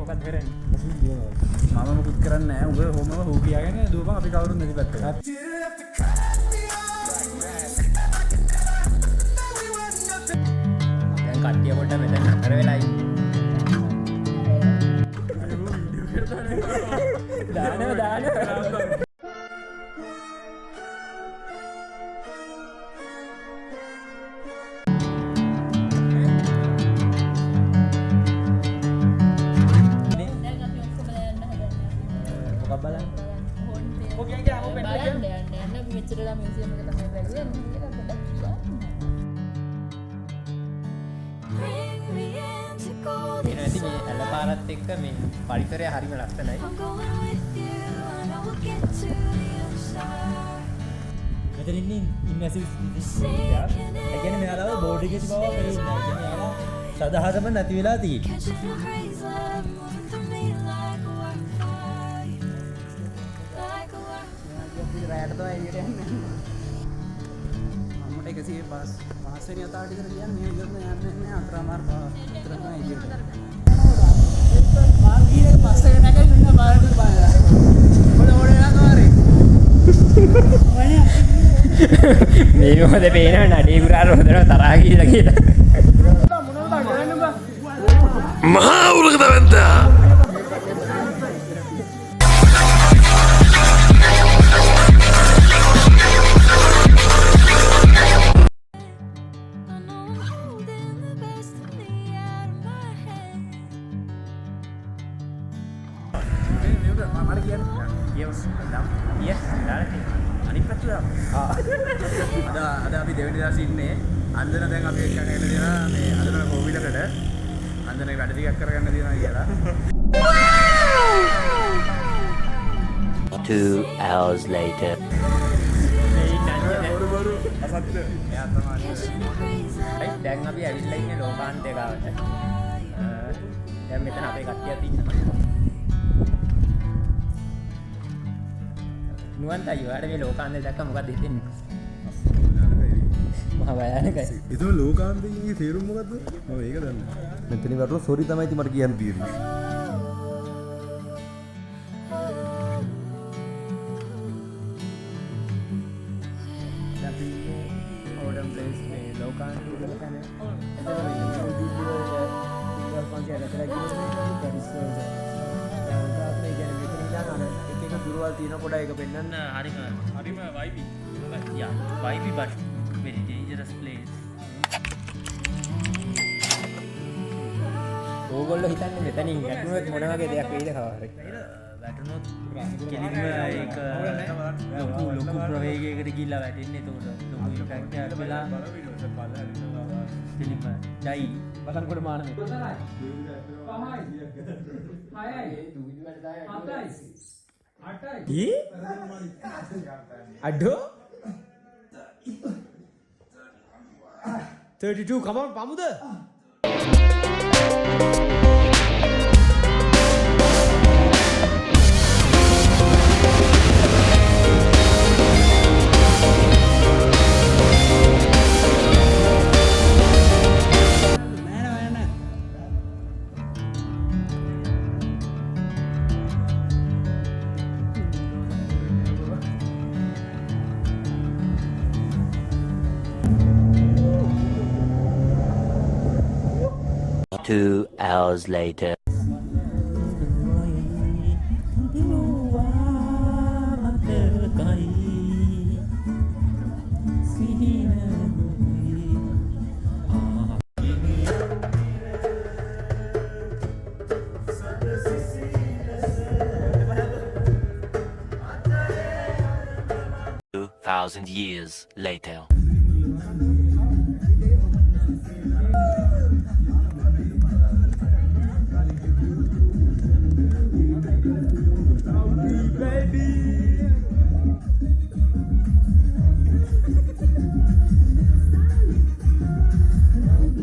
මොකක්ද කරන්නේ? මම මොකුත් කරන්නේ නැහැ. උඹ හොමම හො කියාගෙන දුවපන් අපි කවුරුත් නැති පැත්තකට. දැන් කට්ටිය පොඩ්ඩක් මෙතන නතර වෙලා ඉන්න. දානවා. පාරත් එක්ක මේ පරිසරය හරිම ලස්සනයි. මෙතන ඉන්නේ ඉන්වැසිව් ස්පීෂීස්. ඒ කියන්නේ මෙයාලව බෝඩ් එකේ තිබව පේන්නේ නැහැ. මෙයාලා සදාහටම නැති වෙලා තියෙන්නේ. රැයට තමයි එළියට යන්නේ. මම්මට 105 වෙනි අතාවට විතර කියන්නේ ඉතින් යන්නේ අතරමාර විතර තමයි එළියට. මාර්ගීයේ පස්සේ නැගලා ඉන්න බාරට බලලා. මොන යනවාරේ. මේ මොකද පේනව නඩේ ගුරා රොදන තරහා කියලා කියලා. මහා උලකදවන්තා. ada අපි දෙවෙනි දවසේ ඉන්නේ අන්දන දැන් අපි එක්කන් එන්න දෙනවා මේ අන්දන කෝවිලකට අන්දන වැඩ ටිකක් කරගන්න දෙනවා කියලා 2 hours later දැන් අපි ඇවිල්ලා ඉන්නේ ලෝකාන්තය ගාවට දැන් මෙතන අපේ කට්ටියක් ඉන්නවා නුවන් අයියෝ ආඩ මේ ලෝකාන්තය දැක්ක මොකක්ද හිතෙන්නේ මහා භයානකයි ඒක ලෝකාන්තයේ තේරුම මොකද්ද මම ඒක දන්නේ මෙතන වරුණ සෝරි තමයි ඉතින් මට කියන්න තියෙන්නේ අපි ඕඩම් ප්ලේස් මේ ලෝකාන්තය කියලා දුරවල් තියෙන කොට ඒක පෙන්වන්න හරිම වයිබි යා වයිබි but very dangerous place ඕගොල්ලෝ හිතන්නේ මෙතනින් වැටුනොත් මොන වගේ දෙයක් වෙයිද කවරේ වැටුනොත් කෙලින්ම ඒක ලොකු ප්‍රවේගයකට ගිහිල්ලා වැටෙන්නේ එතකොට ලොකු ඉම්පැක්ට් එකක් වෙලා කෙලින්ම ඩයි බලන්කොට මානමේ 8යි අඩෝ 32 come on පමුද Two hours later. Thousand years later. Baby